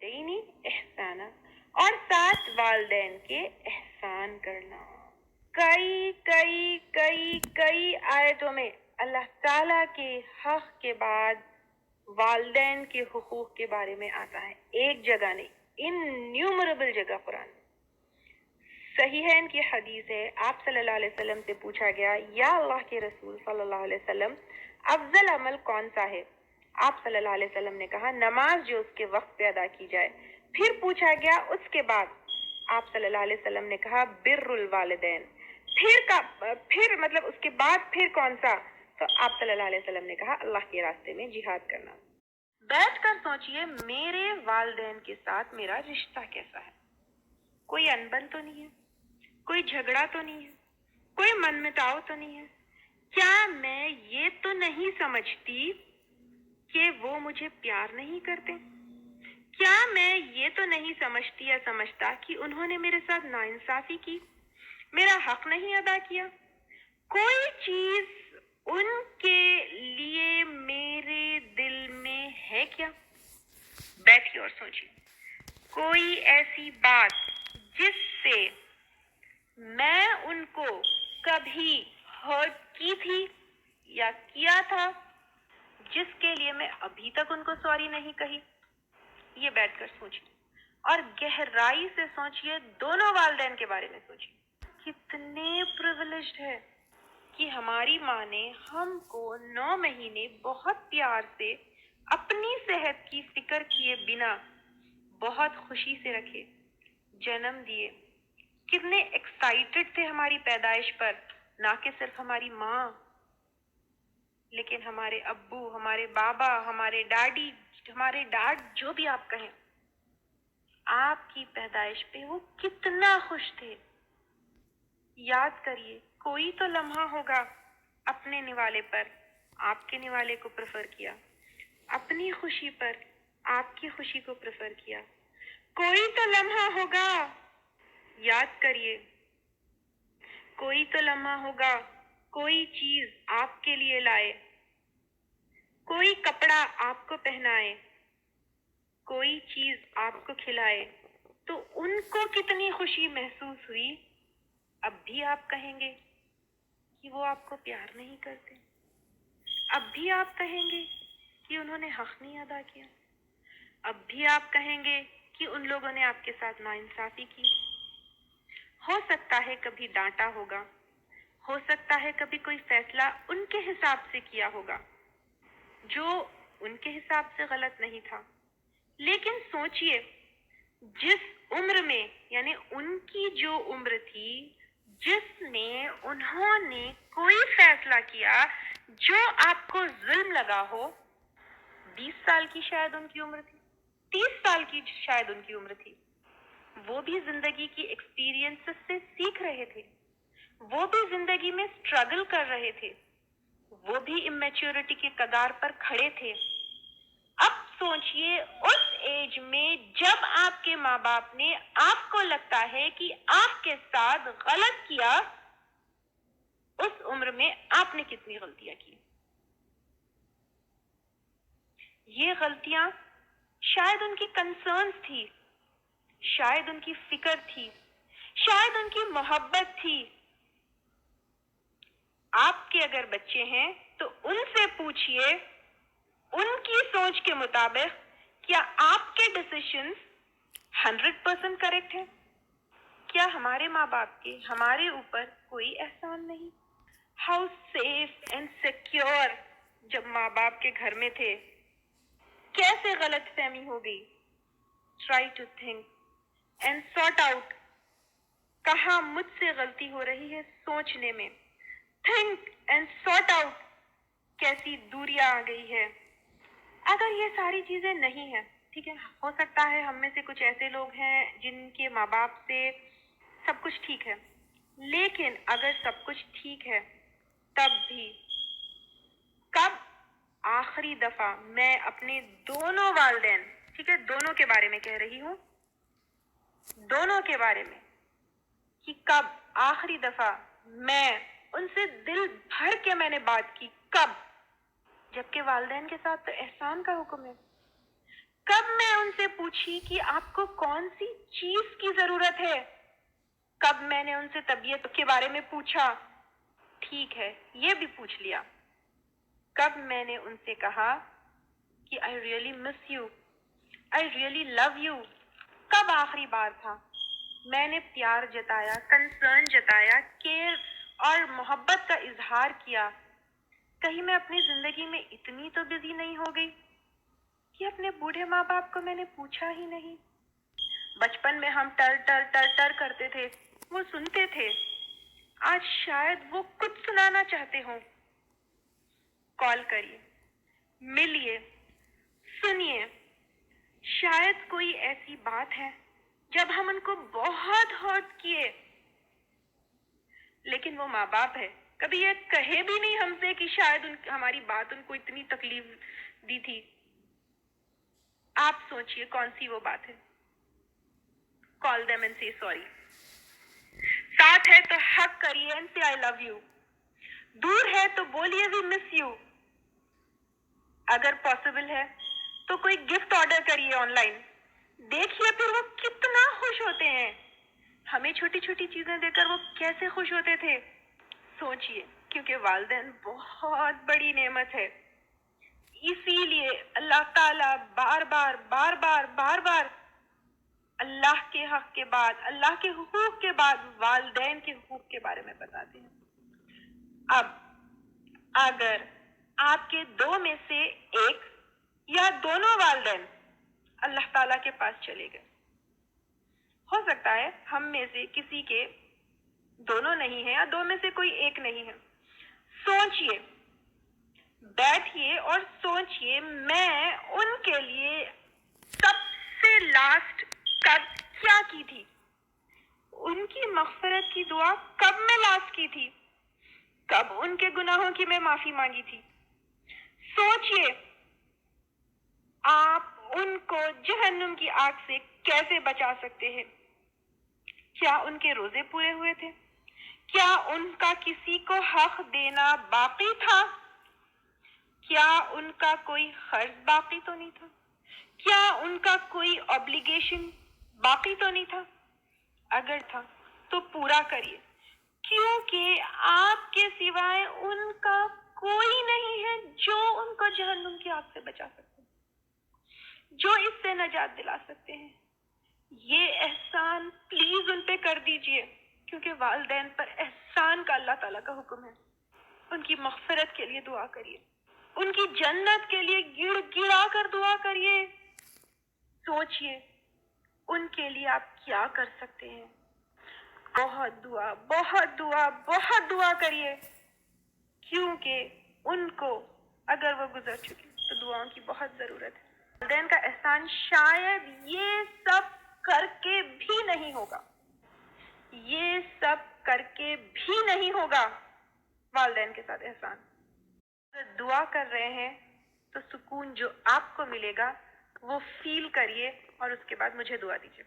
والدینی احسانا، اور ساتھ والدین کے احسان کرنا۔ کئی کئی کئی کئی آیتوں میں اللہ تعالیٰ کے حق کے بعد والدین کے حقوق کے بارے میں آتا ہے، ایک جگہ نہیں، انیومریبل جگہ قرآن میں۔ صحیحین کی حدیث ہے، آپ صلی اللہ علیہ وسلم سے پوچھا گیا، یا اللہ کے رسول صلی اللہ علیہ وسلم، افضل عمل کون سا ہے؟ آپ صلی اللہ علیہ وسلم نے کہا، نماز جو اس کے وقت پہ ادا کی جائے۔ پھر پوچھا گیا اس کے بعد، آپ صلی اللہ علیہ وسلم نے کہا بر الوالدین۔ پھر مطلب اس کے بعد پھر کون سا؟ تو آپ صلی اللہ علیہ وسلم نے کہا اللہ کے راستے میں جہاد کرنا۔ بیٹھ کر سوچئے میرے والدین کے ساتھ میرا رشتہ کیسا ہے؟ کوئی انبن تو نہیں ہے، کوئی جھگڑا تو نہیں ہے، کوئی من مٹاؤ تو نہیں ہے؟ کیا میں یہ تو نہیں سمجھتی کہ وہ مجھے پیار نہیں کرتے؟ کیا میں یہ تو نہیں سمجھتی یا سمجھتا کہ انہوں نے میرے ساتھ ناانصافی کی، میرا حق نہیں ادا کیا؟ کوئی چیز ان کے لیے میرے دل میں ہے کیا؟ بیٹھیے اور سوچیے، کوئی ایسی بات جس سے میں ان کو کبھی ہرٹ کی تھی یا کیا تھا، جس کے لیے میں ابھی تک ان کو سوری نہیں کہی؟ یہ بیٹھ کر سوچیے اور گہرائی سے سوچیے، دونوں والدین کے بارے میں سوچیے۔ کتنے پریویلیجڈ ہے کہ ہماری ماں نے ہم کو 9 مہینے بہت پیار سے اپنی صحت کی فکر کیے بنا بہت خوشی سے رکھے، جنم دیے۔ کتنے ایکسائٹڈ تھے ہماری پیدائش پر، نہ کہ صرف ہماری ماں، لیکن ہمارے ابو، ہمارے بابا، ہمارے ڈیڈی، ہمارے ڈیڈ جو بھی آپ کہیں، آپ کی پیدائش پہ وہ کتنا خوش تھے۔ یاد کریے، کوئی تو لمحہ ہوگا اپنے نوالے پر آپ کے نوالے کو پریفر کیا، اپنی خوشی پر آپ کی خوشی کو پریفر کیا۔ کوئی تو لمحہ ہوگا، یاد کریے، کوئی تو لمحہ ہوگا کوئی چیز آپ کے لیے لائے، کوئی کپڑا آپ کو پہنائے، کوئی چیز آپ کو کھلائے، تو ان کو کتنی خوشی محسوس ہوئی۔ اب بھی آپ کہیں گے کہ وہ آپ کو پیار نہیں کرتے، اب بھی آپ کہیں گے کہ انہوں نے حق نہیں ادا کیا، اب بھی آپ کہیں گے کہ ان لوگوں نے آپ کے ساتھ ناانصافی کی۔ ہو سکتا ہے کبھی ڈانٹا ہوگا، ہو سکتا ہے کبھی کوئی فیصلہ ان کے حساب سے کیا ہوگا جو ان کے حساب سے غلط نہیں تھا، لیکن سوچئے جس عمر میں، یعنی ان کی جو عمر تھی جس میں انہوں نے کوئی فیصلہ کیا جو آپ کو ظلم لگا ہو، 20 سال کی شاید ان کی عمر تھی، 30 سال کی شاید ان کی عمر تھی، وہ بھی زندگی کی ایکسپیرینسز سے سیکھ رہے تھے، وہ بھی زندگی میں سٹرگل کر رہے تھے، وہ بھی امیچورٹی کے کگار پر کھڑے تھے۔ اب سوچئے اس ایج میں جب آپ کے ماں باپ نے آپ کو لگتا ہے کہ آپ کے ساتھ غلط کیا، اس عمر میں آپ نے کتنی غلطیاں کی۔ یہ غلطیاں شاید ان کی کنسرنز تھی، شاید ان کی فکر تھی، شاید ان کی محبت تھی۔ آپ کے اگر بچے ہیں تو ان سے پوچھئے، ان کی سوچ کے مطابق کیا آپ کے ڈیسیشنز 100% کریکٹ ہیں؟ کیا ہمارے ماں باپ کے ہمارے اوپر کوئی احسان نہیں؟ ہاؤ سیف اینڈ سیکیور جب ماں باپ کے گھر میں تھے، کیسے غلط فہمی ہو گئی؟ Try to think and sort out, کہاں مجھ سے غلطی ہو رہی ہے سوچنے میں۔ تھنک اینڈ سارٹ آؤٹ، کیسی دوریاں آ گئی ہے۔ اگر یہ ساری چیزیں نہیں ہیں، ٹھیک ہے، ہو سکتا ہے ہم میں سے کچھ ایسے لوگ ہیں جن کے ماں باپ سے سب کچھ ٹھیک ہے، لیکن اگر سب کچھ ٹھیک ہے تب بھی کب آخری دفعہ میں اپنے دونوں والدین، ٹھیک ہے، دونوں کے بارے میں کہہ رہی ہوں، دونوں کے بارے میں، کہ کب آخری دفعہ میں ان سے دل بھر کے میں نے بات کی، کب؟ جبکہ والدین کے ساتھ تو احسان کا حکم ہے، کب میں ان سے پوچھی کہ آپ کو کون سی چیز کی ضرورت ہے؟ کب میں نے ان سے طبیعت کے بارے میں پوچھا؟ ٹھیک ہے، یہ بھی پوچھ لیا۔ کب میں نے ان سے کہا کہ I really miss you, I really love you؟ کب آخری بار تھا میں نے پیار جتایا، کنسرن جتایا، کیئر اور محبت کا اظہار کیا؟ کہیں میں اپنی زندگی میں اتنی تو بزی نہیں ہو گئی کہ اپنے بوڑھے ماں باپ کو میں نے پوچھا ہی نہیں؟ بچپن میں ہم ٹر ٹر ٹر ٹر کرتے تھے، وہ سنتے تھے۔ آج شاید وہ کچھ سنانا چاہتے ہوں۔ کال کریے، ملیے، سنیے۔ شاید کوئی ایسی بات ہے جب ہم ان کو بہت ہرٹ کیے، لیکن وہ ماں باپ ہے، کبھی یہ کہے بھی نہیں ہم سے کہ شاید ہماری بات ان کو اتنی تکلیف دی تھی۔ آپ سوچئے کون سی وہ بات ہے۔ Call them and say sorry۔ ساتھ ہے تو حق کریے and say I love you۔ دور ہے تو بولیے we miss you۔ اگر پاسبل ہے تو کوئی گفٹ آرڈر کریے آن لائن، دیکھیے پھر وہ کتنا خوش ہوتے ہیں۔ ہمیں چھوٹی چھوٹی چیزیں دے کر وہ کیسے خوش ہوتے تھے۔ سوچئے، کیونکہ والدین بہت بڑی نعمت ہے۔ اسی لیے اللہ تعالیٰ بار بار بار بار بار بار اللہ کے حق کے بعد، اللہ کے حقوق کے بعد والدین کے حقوق کے بارے میں بتاتے ہیں۔ اب اگر آپ کے دو میں سے ایک یا دونوں والدین اللہ تعالیٰ کے پاس چلے گئے، ہو سکتا ہے ہم میں سے کسی کے دونوں نہیں ہیں یا دو میں سے کوئی ایک نہیں ہے، سوچئے، بیٹھئے اور سوچئے میں ان کے لیے سب سے لاسٹ کب کیا کی تھی؟ ان کی مغفرت کی دعا کب میں لاسٹ کی تھی؟ کب ان کے گناہوں کی میں معافی مانگی تھی؟ سوچئے، آپ ان کو جہنم کی آگ سے کیسے بچا سکتے ہیں؟ کیا ان کے روزے پورے ہوئے تھے؟ کیا ان کا کسی کو حق دینا باقی تھا؟ کیا ان کا کوئی قرض باقی تو نہیں تھا؟ کیا ان کا کوئی obligation باقی تو نہیں تھا؟ اگر تھا تو پورا کریے، کیونکہ آپ کے سوائے ان کا کوئی نہیں ہے جو ان کو جہنم کی آگ سے بچا سکتے ہیں، جو اس سے نجات دلا سکتے ہیں۔ یہ احسان پلیز ان پہ کر دیجئے، کیونکہ والدین پر احسان کا اللہ تعالیٰ کا حکم ہے۔ ان کی مغفرت کے لیے دعا کریے، ان کی جنت کے لیے گڑ گڑا کر دعا کریے۔ سوچئے ان کے لیے آپ کیا کر سکتے ہیں۔ بہت دعا، بہت دعا، بہت دعا کریے، کیونکہ ان کو اگر وہ گزر چکی تو دعاؤں کی بہت ضرورت ہے۔ والدین کا احسان شاید یہ سب کر کے بھی نہیں ہوگا، یہ سب کر کے بھی نہیں ہوگا والدین کے ساتھ احسان۔ اگر دعا کر رہے ہیں تو سکون جو آپ کو ملے گا وہ فیل کریے اور اس کے بعد مجھے دعا دیجیے۔